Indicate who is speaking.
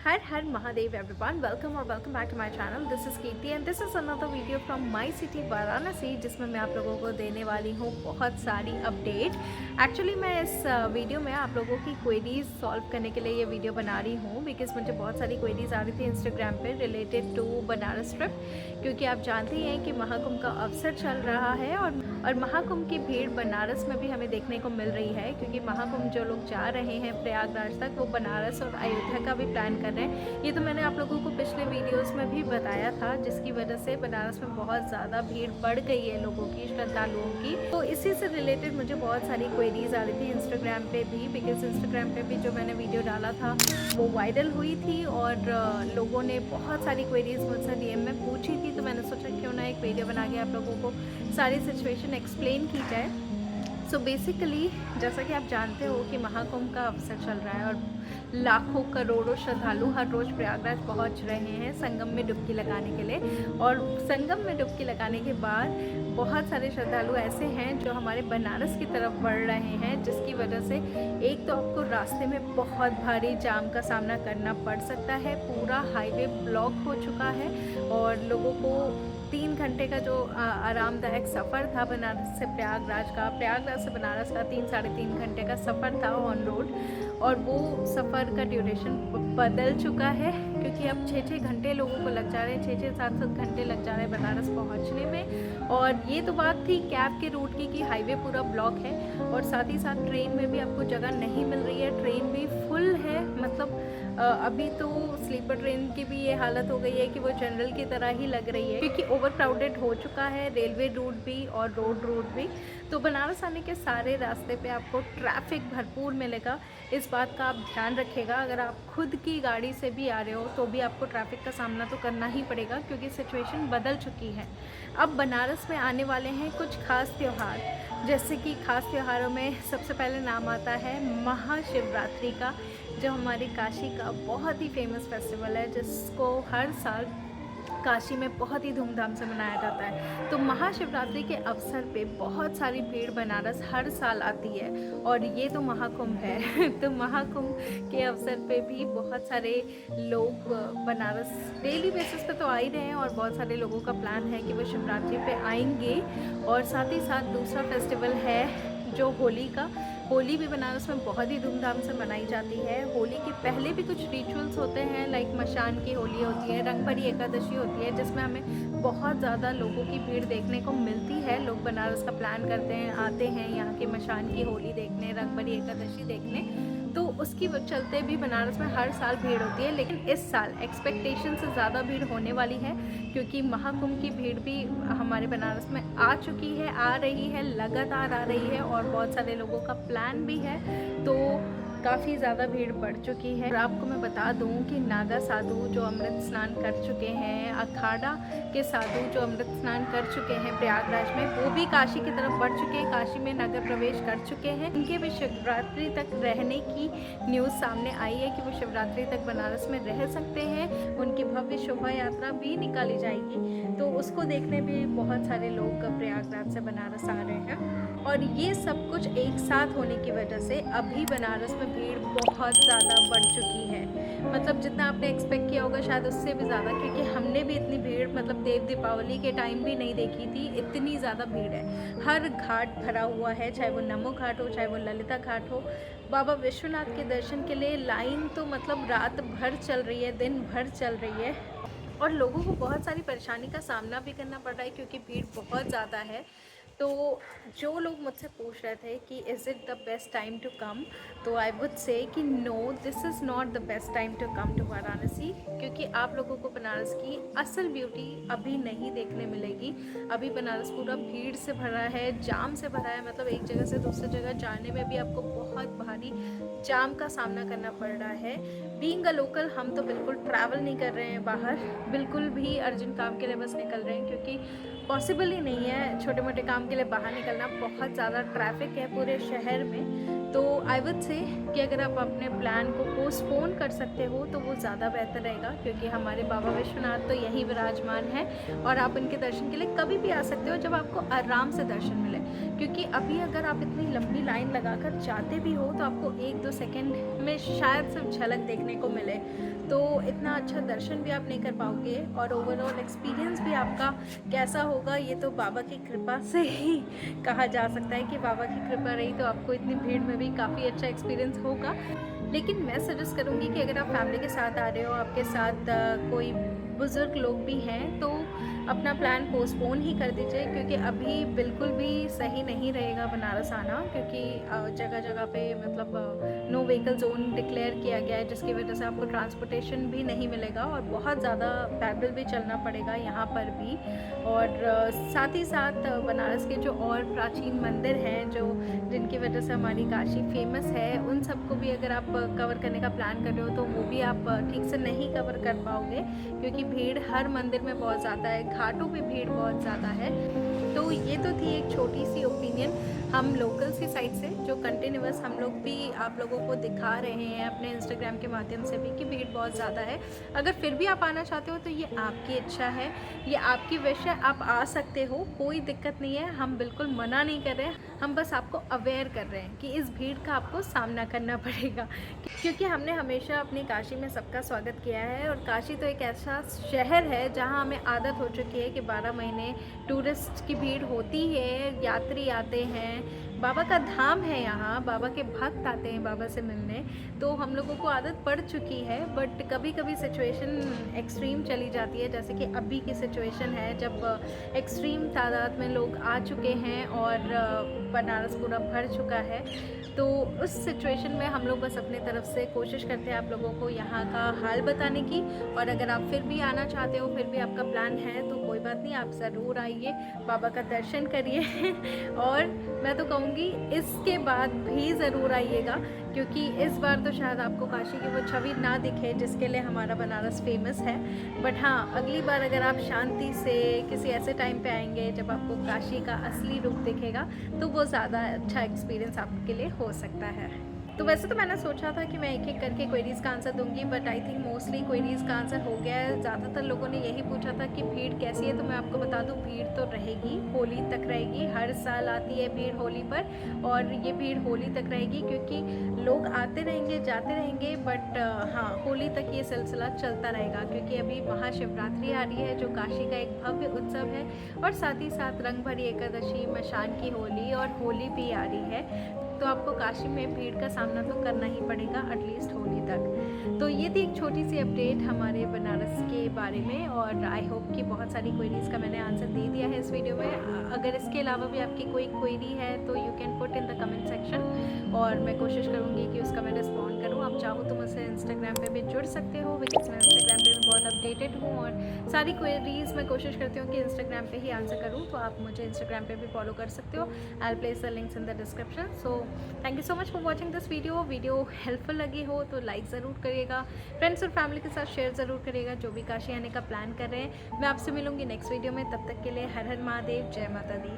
Speaker 1: हर हर Mahadev everyone, welcome back to my channel. This is Kirti and this is another video from my city Varanasi, जिसमें मैं आप लोगों को देने वाली हूँ बहुत सारी अपडेट। एक्चुअली मैं इस वीडियो में आप लोगों की क्वेरीज सॉल्व करने के लिए ये वीडियो बना रही हूँ, बिकॉज मुझे बहुत सारी क्वेरीज आ रही थी इंस्टाग्राम पे रिलेटेड टू बनारस ट्रिप, क्योंकि आप जानते हैं कि महाकुंभ का अवसर चल रहा है और महाकुंभ की भीड़ बनारस में भी हमें देखने को मिल रही है, क्योंकि महाकुंभ जो लोग जा रहे हैं प्रयागराज तक, वो बनारस और अयोध्या का भी प्लान कर रहे हैं। ये तो मैंने आप लोगों को पिछले वीडियोस में भी बताया था, जिसकी वजह से बनारस में बहुत ज़्यादा भीड़ बढ़ गई है लोगों की, श्रद्धालुओं की। तो इसी से रिलेटेड मुझे बहुत सारी क्वेरीज आ रही थी इंस्टाग्राम पे भी, बिकॉज इंस्टाग्राम पे भी जो मैंने वीडियो डाला था वो वायरल हुई थी और लोगों ने बहुत सारी क्वेरीज मुझसे डीएम में पूछी थी। तो मैंने सोचा क्यों ना एक वीडियो बना के आप लोगों को सारी सिचुएशन एक्सप्लेन की जाए। सो बेसिकली जैसा कि आप जानते हो कि महाकुंभ का अवसर चल रहा है और लाखों करोड़ों श्रद्धालु हर रोज़ प्रयागराज पहुंच रहे हैं संगम में डुबकी लगाने के लिए। और संगम में डुबकी लगाने के बाद बहुत सारे श्रद्धालु ऐसे हैं जो हमारे बनारस की तरफ बढ़ रहे हैं, जिसकी वजह से एक तो आपको रास्ते में बहुत भारी जाम का सामना करना पड़ सकता है। पूरा हाईवे ब्लॉक हो चुका है और लोगों को 3 घंटे का जो आरामदायक सफ़र था बनारस से प्रयागराज का, प्रयागराज से बनारस का 3-3.5 घंटे का सफ़र था ऑन रोड, और वो सफ़र का ड्यूरेशन बदल चुका है, क्योंकि अब 6-6 घंटे लोगों को लग जा रहे हैं, 6-6 7-7 घंटे लग जा रहे हैं बनारस पहुंचने में। और ये तो बात थी कैब के रूट की कि हाईवे पूरा ब्लॉक है, और साथ ही साथ ट्रेन में भी आपको जगह नहीं मिल रही है, ट्रेन भी फुल है। मतलब अभी तो स्लीपर ट्रेन की भी ये हालत हो गई है कि वो जनरल की तरह ही लग रही है, क्योंकि ओवर क्राउडेड हो चुका है रेलवे रूट भी और रोड रूट भी। तो बनारस आने के सारे रास्ते पे आपको ट्रैफिक भरपूर मिलेगा, इस बात का आप ध्यान रखिएगा। अगर आप खुद की गाड़ी से भी आ रहे हो तो भी आपको ट्रैफिक का सामना तो करना ही पड़ेगा, क्योंकि सिचुएशन बदल चुकी है। अब बनारस में आने वाले हैं कुछ खास त्यौहार, जैसे कि खास त्योहारों में सबसे पहले नाम आता है महाशिवरात्रि का, जो हमारी काशी का बहुत ही फेमस फेस्टिवल है, जिसको हर साल काशी में बहुत ही धूमधाम से मनाया जाता है। तो महाशिवरात्रि के अवसर पे बहुत सारी भीड़ बनारस हर साल आती है, और ये तो महाकुंभ है तो महाकुंभ के अवसर पे भी बहुत सारे लोग बनारस डेली बेसिस पे तो आ ही रहे हैं, और बहुत सारे लोगों का प्लान है कि वो शिवरात्रि पे आएंगे। और साथ ही साथ दूसरा फेस्टिवल है जो होली का। होली भी बनारस में बहुत ही धूमधाम से मनाई जाती है। होली के पहले भी कुछ रिचुअल्स होते हैं, लाइक मशान की होली होती है, रंग भरी एकादशी होती है, जिसमें हमें बहुत ज़्यादा लोगों की भीड़ देखने को मिलती है। लोग बनारस का प्लान करते हैं, आते हैं यहाँ के मशान की होली देखने, रंग भरी एकादशी देखने। तो उसकी चलते भी बनारस में हर साल भीड़ होती है, लेकिन इस साल एक्सपेक्टेशन से ज़्यादा भीड़ होने वाली है, क्योंकि महाकुंभ की भीड़ भी हमारे बनारस में आ चुकी है, आ रही है, लगातार आ रही है, और बहुत सारे लोगों का प्लान भी है। तो काफ़ी ज़्यादा भीड़ बढ़ चुकी है। और आपको मैं बता दूं कि नागा साधु जो अमृत स्नान कर चुके हैं, अखाड़ा के साधु जो अमृत स्नान कर चुके हैं प्रयागराज में, वो भी काशी की तरफ बढ़ चुके हैं, काशी में नगर प्रवेश कर चुके हैं। उनके भी शिवरात्रि तक रहने की न्यूज़ सामने आई है कि वो शिवरात्रि तक बनारस में रह सकते हैं। उनकी भव्य शोभा यात्रा भी निकाली जाएगी, तो उसको देखने भी बहुत सारे लोग प्रयागराज से बनारस आ रहे हैं। और ये सब कुछ एक साथ होने की वजह से अभी बनारस में भीड़ बहुत ज़्यादा बढ़ चुकी है। मतलब जितना आपने एक्सपेक्ट किया होगा शायद उससे भी ज़्यादा, क्योंकि हमने भी इतनी भीड़ मतलब देव दीपावली के टाइम भी नहीं देखी थी, इतनी ज़्यादा भीड़ है। हर घाट भरा हुआ है, चाहे वो नमो घाट हो, चाहे वो ललिता घाट हो। बाबा विश्वनाथ के दर्शन के लिए लाइन तो मतलब रात भर चल रही है, दिन भर चल रही है, और लोगों को बहुत सारी परेशानी का सामना भी करना पड़ रहा है, क्योंकि भीड़ बहुत ज़्यादा है। तो जो लोग मुझसे पूछ रहे थे कि is it the best time to come, तो आई वुड से कि no, this is not the best time to come to Varanasi, क्योंकि आप लोगों को बनारस की असल ब्यूटी अभी नहीं देखने मिलेगी। अभी बनारस पूरा भीड़ से भरा है, जाम से भरा है, मतलब एक जगह से दूसरी जगह जाने में भी आपको बहुत भारी जाम का सामना करना पड़ रहा है। बीइंग अ लोकल हम तो बिल्कुल ट्रैवल नहीं कर रहे हैं बाहर, बिल्कुल भी अर्जेंट काम के लिए बस निकल रहे हैं, क्योंकि पॉसिबल ही नहीं है छोटे मोटे काम के लिए बाहर निकलना। बहुत ज़्यादा ट्रैफिक है पूरे शहर में। तो आई वुड से कि अगर आप अपने प्लान को पोस्टपोन कर सकते हो तो वो ज़्यादा बेहतर रहेगा, क्योंकि हमारे बाबा विश्वनाथ तो यहीं विराजमान है, और आप उनके दर्शन के लिए कभी भी आ सकते हो जब आपको आराम से दर्शन मिले। क्योंकि अभी अगर आप इतनी लंबी लाइन लगाकर जाते भी हो तो आपको 1-2 सेकंड में शायद सिर्फ झलक देखने को मिले, तो इतना अच्छा दर्शन भी आप नहीं कर पाओगे और ओवरऑल एक्सपीरियंस भी आपका कैसा होगा ये तो बाबा की कृपा से ही कहा जा सकता है कि बाबा की कृपा रही तो आपको इतनी भीड़ में भी काफ़ी अच्छा एक्सपीरियंस होगा। लेकिन मैं सजेस्ट करूँगी कि अगर आप फैमिली के साथ आ रहे हो, आपके साथ कोई बुज़ुर्ग लोग भी हैं, तो अपना प्लान पोस्टपोन ही कर दीजिए, क्योंकि अभी बिल्कुल भी सही नहीं रहेगा बनारस आना, क्योंकि जगह जगह पे मतलब नो व्हीकल जोन डिक्लेयर किया गया है, जिसकी वजह से आपको ट्रांसपोर्टेशन भी नहीं मिलेगा और बहुत ज़्यादा पैदल भी चलना पड़ेगा यहाँ पर भी। और साथ ही साथ बनारस के जो और प्राचीन मंदिर हैं जो जिनकी वजह से हमारी काशी फेमस है, उन सबको भी अगर आप कवर करने का प्लान कर रहे हो तो वो भी आप ठीक से नहीं कवर कर पाओगे, क्योंकि भीड़ हर मंदिर में बहुत ज़्यादा है, घाटों पे भीड़ बहुत ज़्यादा है। तो ये तो थी एक छोटी सी ओपिनियन हम लोकल्स की साइड से, जो कंटिन्यूअस हम लोग भी आप लोगों को दिखा रहे हैं अपने इंस्टाग्राम के माध्यम से भी कि भीड़ बहुत ज़्यादा है। अगर फिर भी आप आना चाहते हो तो ये आपकी इच्छा है, ये आपकी विश है, आप आ सकते हो, कोई दिक्कत नहीं है, हम बिल्कुल मना नहीं कर रहे हैं, हम बस आपको अवेयर कर रहे हैं कि इस भीड़ का आपको सामना करना पड़ेगा, क्योंकि हमने हमेशा अपनी काशी में सबका स्वागत किया है और काशी तो एक ऐसा शहर है जहाँ हमें आदत हो चुकी है कि 12 महीने टूरिस्ट की भीड़ होती है, यात्री आते हैं, बाबा का धाम है यहाँ, बाबा के भक्त आते हैं बाबा से मिलने, तो हम लोगों को आदत पड़ चुकी है। बट कभी कभी सिचुएशन एक्सट्रीम चली जाती है, जैसे कि अभी की सिचुएशन है जब एक्सट्रीम तादाद में लोग आ चुके हैं और बनारस पूरा भर चुका है। तो उस सिचुएशन में हम लोग बस अपनी तरफ से कोशिश करते हैं आप लोगों को यहाँ का हाल बताने की, और अगर आप फिर भी आना चाहते हो, फिर भी आपका प्लान है, तो कोई बात नहीं, आप ज़रूर आइए, बाबा का दर्शन करिए और मैं तो कहूँगी इसके बाद भी ज़रूर आइएगा, क्योंकि इस बार तो शायद आपको काशी की वो छवि ना दिखे जिसके लिए हमारा बनारस फेमस है। बट हाँ, अगली बार अगर आप शांति से किसी ऐसे टाइम पे आएंगे जब आपको काशी का असली रूप दिखेगा, तो वो ज़्यादा अच्छा एक्सपीरियंस आपके लिए हो सकता है। तो वैसे तो मैंने सोचा था कि मैं एक एक करके क्वेरीज़ का आंसर दूंगी, but I think mostly queries का आंसर हो गया है। ज़्यादातर लोगों ने यही पूछा था कि भीड़ कैसी है, तो मैं आपको बता दूं, भीड़ तो रहेगी, होली तक रहेगी, हर साल आती है भीड़ होली पर, और ये भीड़ होली तक रहेगी, क्योंकि लोग आते रहेंगे जाते रहेंगे, बट हाँ, होली तक ये सिलसिला चलता रहेगा, क्योंकि अभी महाशिवरात्रि आ रही है जो काशी का एक भव्य उत्सव है, और साथ ही साथ रंग भरी एकादशी, मशान की होली और होली भी आ रही है, तो आपको काशी में भीड़ का सामना तो करना ही पड़ेगा एटलीस्ट होली तक। तो ये थी एक छोटी सी अपडेट हमारे बनारस के बारे में, और आई होप कि बहुत सारी क्वेरीज़ का मैंने आंसर दे दिया है इस वीडियो में। अगर इसके अलावा भी आपकी कोई क्वेरी है तो you can put in the comment section, और मैं कोशिश करूँगी कि उसका मैं रिस्पॉन्ड करूँ। आप चाहो तो मुझसे इंस्टाग्राम पे भी जुड़ सकते हो, बिकॉज मैं इंस्टाग्राम पे भी बहुत अपडेटेड हूँ, और सारी क्वेरीज़ मैं कोशिश करती हूँ कि इंस्टाग्राम पे ही आंसर करूँ, तो आप मुझे इंस्टाग्राम पे भी फॉलो कर सकते हो। I will place the links in the description. So thank you so much for watching this video helpful लगी हो तो लाइक ज़रूर करिएगा, फ्रेंड्स और फैमिली के साथ शेयर ज़रूर करिएगा जो भी काशी आने का प्लान कर रहे हैं। मैं आपसे मिलूंगी नेक्स्ट वीडियो में, तब तक के लिए हर हर महादेव, जय माता दी।